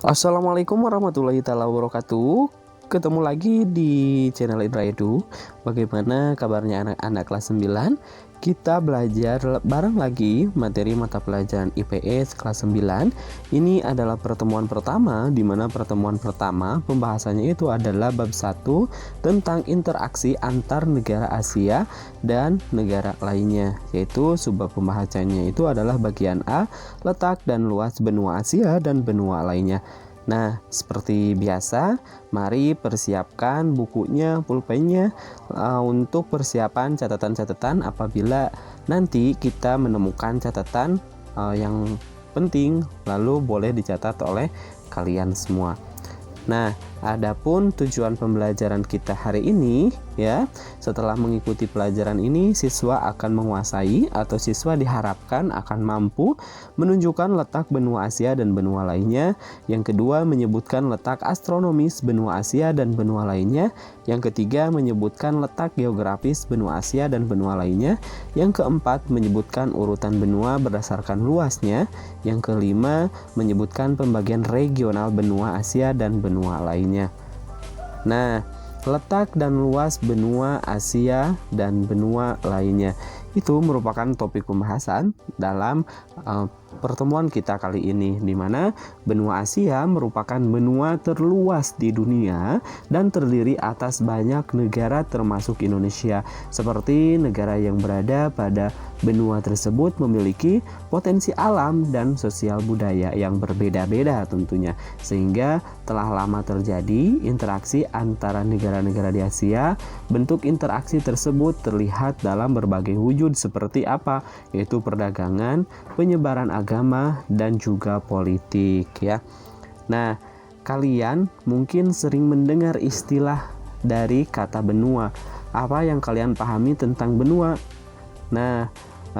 Assalamualaikum warahmatullahi taala wabarakatuh. Ketemu lagi di channel Indra Edu. Bagaimana kabarnya anak-anak kelas 9? Kita belajar bareng lagi materi mata pelajaran IPS kelas 9. Ini adalah pertemuan pertama, di mana pertemuan pertama pembahasannya itu adalah bab 1 tentang interaksi antar negara Asia dan negara lainnya, yaitu subbab pembahasannya itu adalah bagian A, letak dan luas benua Asia dan benua lainnya. Nah, seperti biasa, mari persiapkan bukunya, pulpennya untuk persiapan catatan-catatan apabila nanti kita menemukan catatan yang penting, lalu boleh dicatat oleh kalian semua. Nah, adapun tujuan pembelajaran kita hari ini ya, setelah mengikuti pelajaran ini siswa akan menguasai atau siswa diharapkan akan mampu menunjukkan letak benua Asia dan benua lainnya. Yang kedua, menyebutkan letak astronomis benua Asia dan benua lainnya. Yang ketiga, menyebutkan letak geografis benua Asia dan benua lainnya. Yang keempat, menyebutkan urutan benua berdasarkan luasnya. Yang kelima, menyebutkan pembagian regional benua Asia dan benua lainnya. Nah, letak dan luas benua Asia dan benua lainnya itu merupakan topik pembahasan dalam pertemuan kita kali ini, di mana benua Asia merupakan benua terluas di dunia dan terdiri atas banyak negara termasuk Indonesia. Seperti negara yang berada pada benua tersebut memiliki potensi alam dan sosial budaya yang berbeda-beda tentunya, sehingga telah lama terjadi interaksi antara negara-negara di Asia. Bentuk interaksi tersebut terlihat dalam berbagai wujud seperti apa? Yaitu perdagangan, penyebaran agama, dan juga politik ya. Nah, kalian mungkin sering mendengar istilah dari kata benua. Apa yang kalian pahami tentang benua? Nah,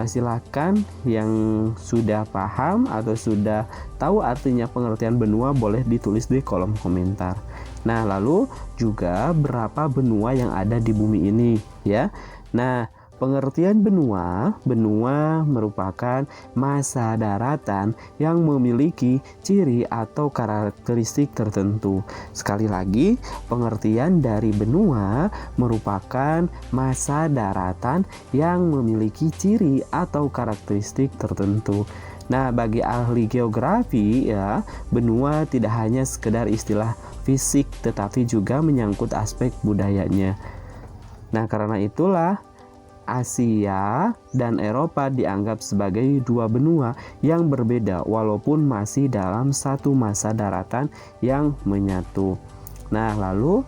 silakan yang sudah paham atau sudah tahu artinya pengertian benua boleh ditulis di kolom komentar. Nah, lalu juga berapa benua yang ada di bumi ini ya. Nah, pengertian benua merupakan massa daratan yang memiliki ciri atau karakteristik tertentu. Sekali lagi, pengertian dari benua merupakan massa daratan yang memiliki ciri atau karakteristik tertentu. Nah, bagi ahli geografi ya, benua tidak hanya sekedar istilah fisik tetapi juga menyangkut aspek budayanya. Nah, karena itulah Asia dan Eropa dianggap sebagai dua benua yang berbeda walaupun masih dalam satu massa daratan yang menyatu. Nah, lalu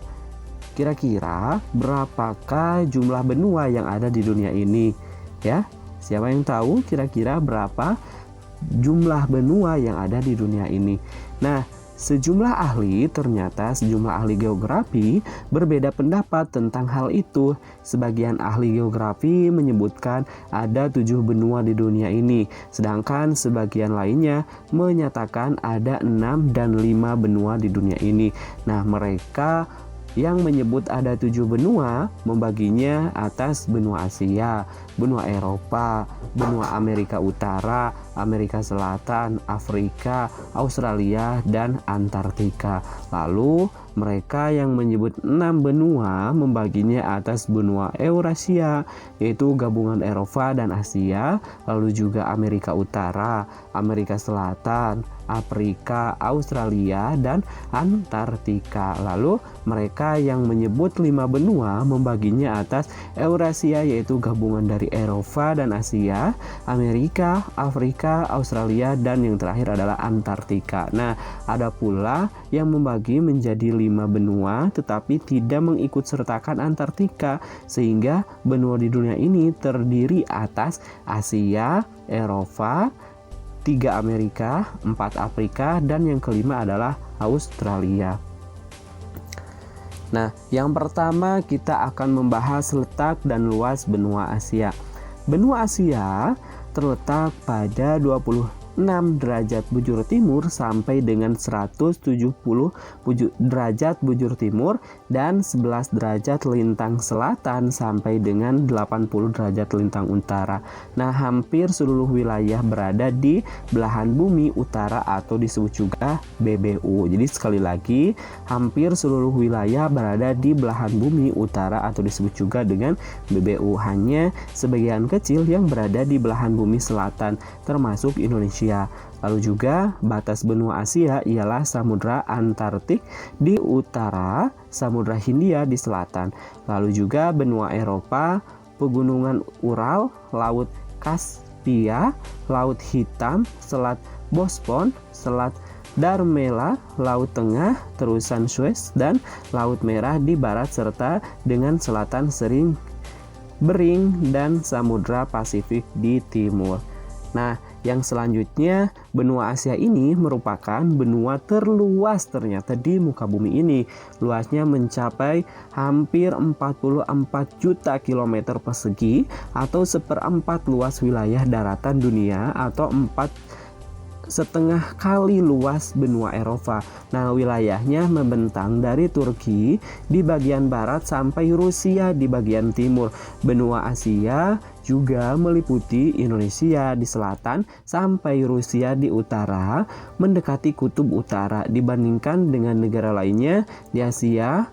kira-kira berapakah jumlah benua yang ada di dunia ini? Ya, siapa yang tahu kira-kira berapa jumlah benua yang ada di dunia ini? Nah, sejumlah ahli geografi berbeda pendapat tentang hal itu. Sebagian ahli geografi menyebutkan ada 7 benua di dunia ini, sedangkan sebagian lainnya menyatakan ada 6 dan 5 benua di dunia ini. Nah, mereka yang menyebut ada 7 benua membaginya atas benua Asia, benua Eropa, benua Amerika Utara, Amerika Selatan, Afrika, Australia, dan Antartika. Lalu mereka yang menyebut 6 benua membaginya atas benua Eurasia, yaitu gabungan Eropa dan Asia, lalu juga Amerika Utara, Amerika Selatan, Afrika, Australia, dan Antartika. Lalu mereka yang menyebut 5 benua membaginya atas Eurasia, yaitu gabungan dari Eropa dan Asia, Amerika, Afrika, Australia, dan yang terakhir adalah Antartika. Nah, ada pula yang membagi menjadi 5 benua tetapi tidak mengikut sertakan Antartika, sehingga benua di dunia ini terdiri atas Asia, Eropa, 3 Amerika, 4 Afrika, dan yang kelima adalah Australia. Nah, yang pertama kita akan membahas letak dan luas benua Asia. Benua Asia terletak pada derajat bujur timur sampai dengan 170 derajat bujur timur dan 11 derajat lintang selatan sampai dengan 80 derajat lintang utara. Nah, hampir seluruh wilayah berada di belahan bumi utara atau disebut juga BBU. Jadi sekali lagi, hampir seluruh wilayah berada di belahan bumi utara atau disebut juga dengan BBU. Hanya sebagian kecil yang berada di belahan bumi selatan termasuk Indonesia. Lalu juga batas benua Asia ialah Samudra Antartik di utara, Samudra Hindia di selatan. Lalu juga benua Eropa, pegunungan Ural, Laut Kaspia, Laut Hitam, Selat Bospon, Selat Darmela, Laut Tengah, terusan Suez, dan Laut Merah di barat serta dengan selatan sering Bering dan Samudra Pasifik di timur. Nah, yang selanjutnya, benua Asia ini merupakan benua terluas ternyata di muka bumi ini. Luasnya mencapai hampir 44 juta kilometer persegi atau 1/4 luas wilayah daratan dunia atau 4,5 kali luas benua Eropa. Nah, wilayahnya membentang dari Turki di bagian barat sampai Rusia di bagian timur. Benua Asia juga meliputi Indonesia di selatan sampai Rusia di utara, mendekati kutub utara. Dibandingkan dengan negara lainnya di Asia,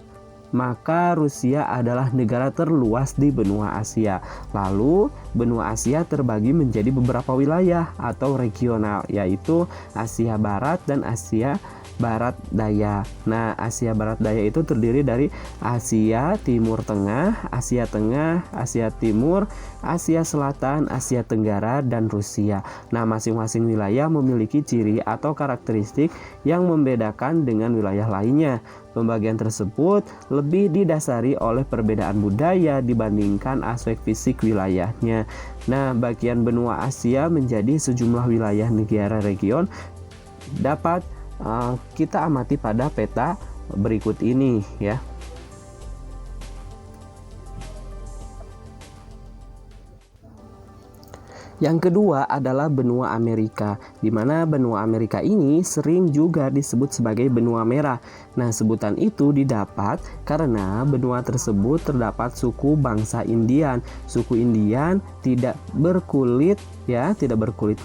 maka Rusia adalah negara terluas di benua Asia. Lalu, benua Asia terbagi menjadi beberapa wilayah atau regional, yaitu Asia Barat dan Asia Barat Daya. Nah, Asia Barat Daya itu terdiri dari Asia Timur Tengah, Asia Tengah, Asia Timur, Asia Selatan, Asia Tenggara, dan Rusia. Nah, masing-masing wilayah memiliki ciri atau karakteristik yang membedakan dengan wilayah lainnya. Pembagian tersebut lebih didasari oleh perbedaan budaya dibandingkan aspek fisik wilayahnya. Nah, bagian benua Asia menjadi sejumlah wilayah negara region dapat kita amati pada peta berikut ini ya. Yang kedua adalah benua Amerika, di mana benua Amerika ini sering juga disebut sebagai benua merah. Nah, sebutan itu didapat karena benua tersebut terdapat suku bangsa Indian. Suku Indian tidak berkulit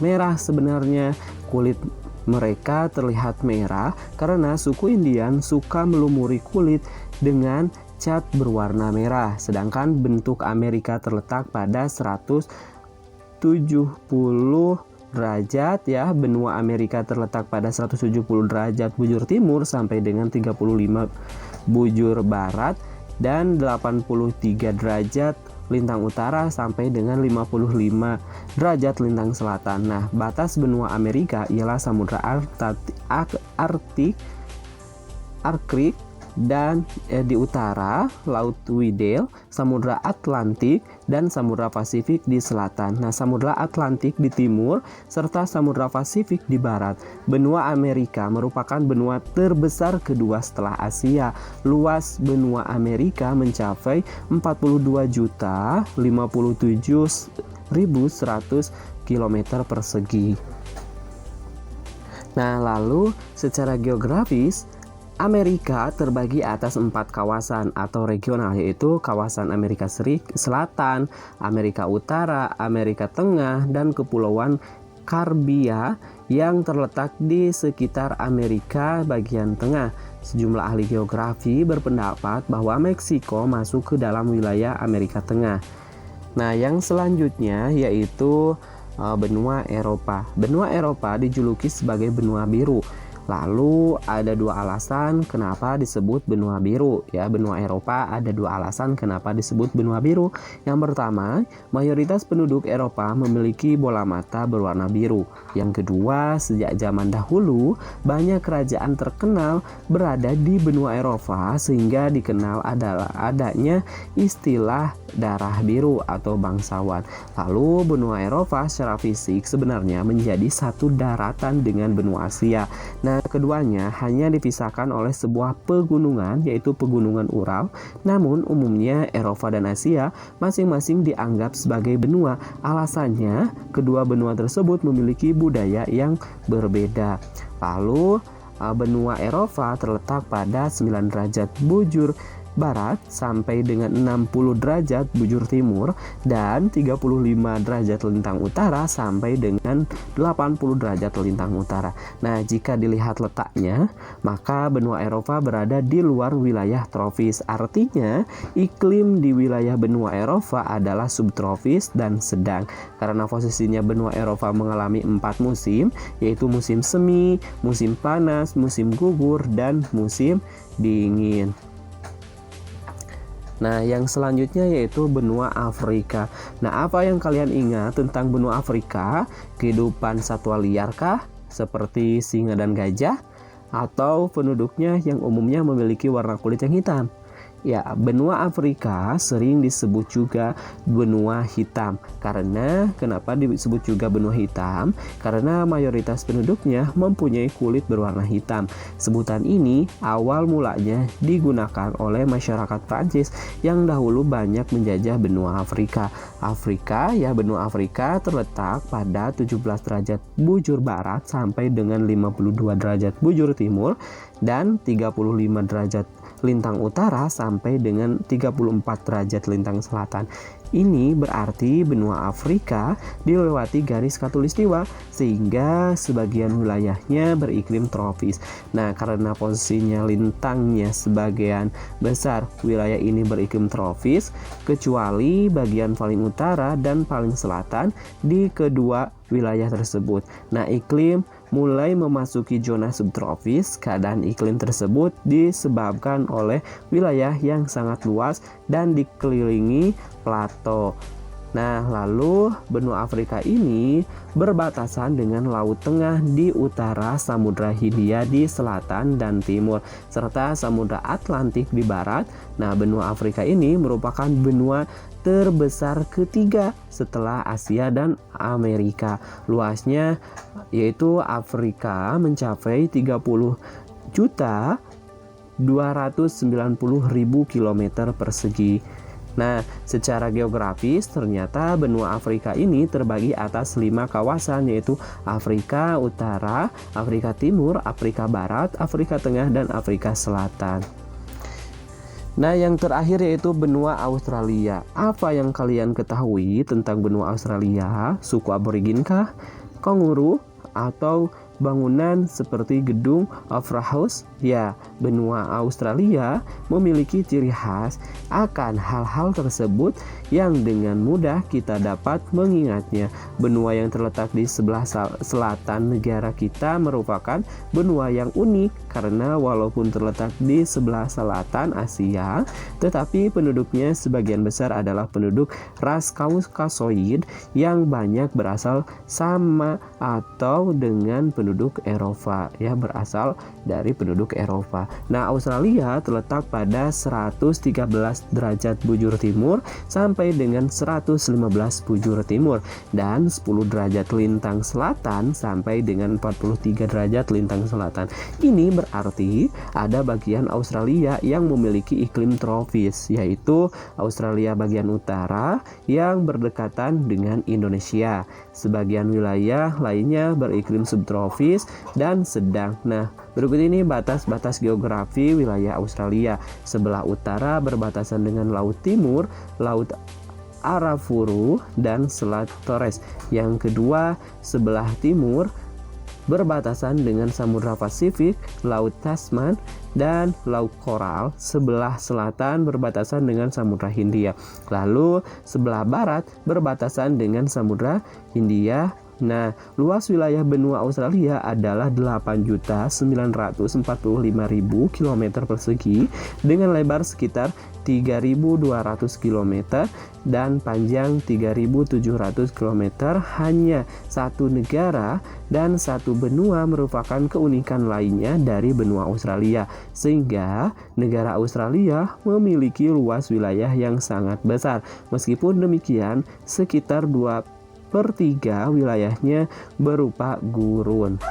merah sebenarnya. Kulit mereka terlihat merah karena suku Indian suka melumuri kulit dengan cat berwarna merah. Sedangkan bentuk Amerika terletak pada 170 derajat ya. Benua Amerika terletak pada 170 derajat bujur timur sampai dengan 35 bujur barat dan 83 derajat lintang utara sampai dengan 55 derajat lintang selatan. Nah, batas benua Amerika ialah Samudra Arktik dan di utara Laut Weddell, Samudra Atlantik dan Samudra Pasifik di selatan. Nah, Samudra Atlantik di timur serta Samudra Pasifik di barat. Benua Amerika merupakan benua terbesar kedua setelah Asia. Luas benua Amerika mencapai 42.057.100 km persegi. Nah, lalu secara geografis Amerika terbagi atas 4 kawasan atau regional, yaitu kawasan Amerika Selatan, Amerika Utara, Amerika Tengah, dan Kepulauan Karbia yang terletak di sekitar Amerika bagian tengah. Sejumlah ahli geografi berpendapat bahwa Meksiko masuk ke dalam wilayah Amerika Tengah. Nah, yang selanjutnya yaitu benua Eropa. Benua Eropa dijuluki sebagai benua biru. Lalu ada 2 alasan kenapa disebut benua biru ya. Benua Eropa ada 2 alasan kenapa disebut benua biru. Yang pertama, mayoritas penduduk Eropa memiliki bola mata berwarna biru. Yang kedua, sejak zaman dahulu banyak kerajaan terkenal berada di benua Eropa sehingga dikenal adanya istilah darah biru atau bangsawan. Lalu benua Eropa secara fisik sebenarnya menjadi satu daratan dengan benua Asia. Nah, Nah, keduanya hanya dipisahkan oleh sebuah pegunungan, yaitu pegunungan Ural. Namun, umumnya Eropa dan Asia masing-masing dianggap sebagai benua. Alasannya, kedua benua tersebut memiliki budaya yang berbeda. Lalu, benua Eropa terletak pada 9 derajat bujur barat sampai dengan 60 derajat bujur timur dan 35 derajat lintang utara sampai dengan 80 derajat lintang utara. Nah, jika dilihat letaknya, maka benua Eropa berada di luar wilayah tropis. Artinya, iklim di wilayah benua Eropa adalah subtropis dan sedang. Karena posisinya benua Eropa mengalami 4 musim, yaitu musim semi, musim panas, musim gugur, dan musim dingin. Nah, yang selanjutnya yaitu benua Afrika. Nah, apa yang kalian ingat tentang benua Afrika? Kehidupan satwa liarkah? Seperti singa dan gajah? Atau penduduknya yang umumnya memiliki warna kulit yang hitam? Ya, benua Afrika sering disebut juga benua hitam. Kenapa disebut juga benua hitam? Karena mayoritas penduduknya mempunyai kulit berwarna hitam. Sebutan ini awal mulanya digunakan oleh masyarakat Prancis yang dahulu banyak menjajah benua Afrika. Benua Afrika terletak pada 17 derajat bujur barat sampai dengan 52 derajat bujur timur dan 35 derajat lintang utara sampai dengan 34 derajat lintang selatan. Ini berarti benua Afrika dilewati garis khatulistiwa sehingga sebagian wilayahnya beriklim tropis. Nah, karena posisinya lintangnya sebagian besar wilayah ini beriklim tropis kecuali bagian paling utara dan paling selatan di kedua wilayah tersebut. Nah, iklim mulai memasuki zona subtropis. Keadaan iklim tersebut disebabkan oleh wilayah yang sangat luas dan dikelilingi plato. Nah, lalu benua Afrika ini berbatasan dengan Laut Tengah di utara, Samudra Hindia di selatan dan timur, serta Samudra Atlantik di barat. Nah, benua Afrika ini merupakan benua terbesar ketiga setelah Asia dan Amerika. Luasnya yaitu Afrika mencapai 30.290.000 km persegi. Nah, secara geografis ternyata benua Afrika ini terbagi atas 5 kawasan, yaitu Afrika Utara, Afrika Timur, Afrika Barat, Afrika Tengah, dan Afrika Selatan. Nah, yang terakhir yaitu benua Australia. Apa yang kalian ketahui tentang benua Australia? Suku aboriginkah? Kanguru? Atau bangunan seperti gedung Opera House? Ya, benua Australia memiliki ciri khas akan hal-hal tersebut yang dengan mudah kita dapat mengingatnya. Benua yang terletak di sebelah selatan negara kita merupakan benua yang unik karena walaupun terletak di sebelah selatan Asia, tetapi penduduknya sebagian besar adalah penduduk ras Kaukasoid yang banyak berasal sama atau dengan penduduk Eropa, ya, berasal dari penduduk Eropa. Nah, Australia terletak pada 113 derajat bujur timur sampai dengan 115 bujur timur dan 10 derajat lintang selatan sampai dengan 43 derajat lintang selatan. Ini berarti ada bagian Australia yang memiliki iklim tropis, yaitu Australia bagian utara yang berdekatan dengan Indonesia. Sebagian wilayah lainnya beriklim subtropis dan sedang. Nah, berikut ini batas-batas geografi wilayah Australia. Sebelah utara berbatasan dengan Laut Timur, Laut Arafuru, dan Selat Torres. Yang kedua, sebelah timur berbatasan dengan Samudra Pasifik, Laut Tasman, dan Laut Koral. Sebelah selatan berbatasan dengan Samudra Hindia. Lalu sebelah barat berbatasan dengan Samudra Hindia. Nah, luas wilayah benua Australia adalah 8.945.000 km persegi dengan lebar sekitar 3.200 km dan panjang 3.700 km. Hanya satu negara dan satu benua merupakan keunikan lainnya dari benua Australia, sehingga negara Australia memiliki luas wilayah yang sangat besar. Meskipun demikian, sekitar 2/3 wilayahnya berupa gurun.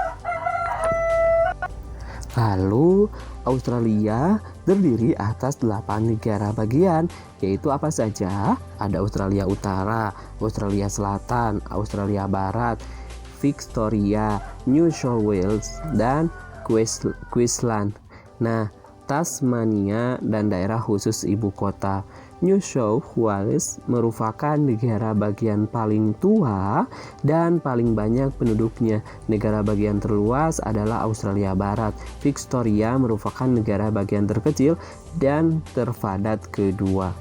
Lalu Australia terdiri atas 8 negara bagian, yaitu apa saja? Ada Australia Utara, Australia Selatan, Australia Barat, Victoria, New South Wales, dan Queensland. Nah, Tasmania dan daerah khusus ibu kota. New South Wales merupakan negara bagian paling tua dan paling banyak penduduknya. Negara bagian terluas adalah Australia Barat. Victoria merupakan negara bagian terkecil dan terpadat kedua.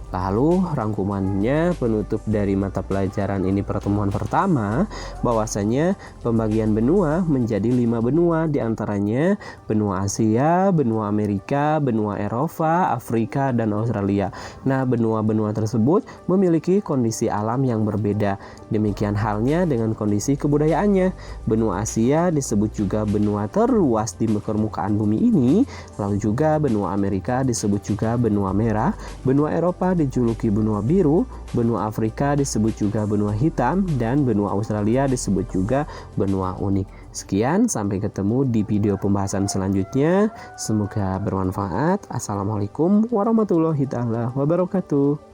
Lalu rangkumannya penutup dari mata pelajaran ini pertemuan pertama, bahwasanya pembagian benua menjadi 5 benua, diantaranya benua Asia, benua Amerika, benua Eropa, Afrika, dan Australia. Nah, benua-benua tersebut memiliki kondisi alam yang berbeda. Demikian halnya dengan kondisi kebudayaannya. Benua Asia disebut juga benua terluas di permukaan bumi ini, lalu juga benua Amerika disebut juga benua merah, benua Eropa dijuluki benua biru, benua Afrika disebut juga benua hitam, dan benua Australia disebut juga benua unik. Sekian, sampai ketemu di video pembahasan selanjutnya. Semoga bermanfaat. Assalamualaikum warahmatullahi wabarakatuh.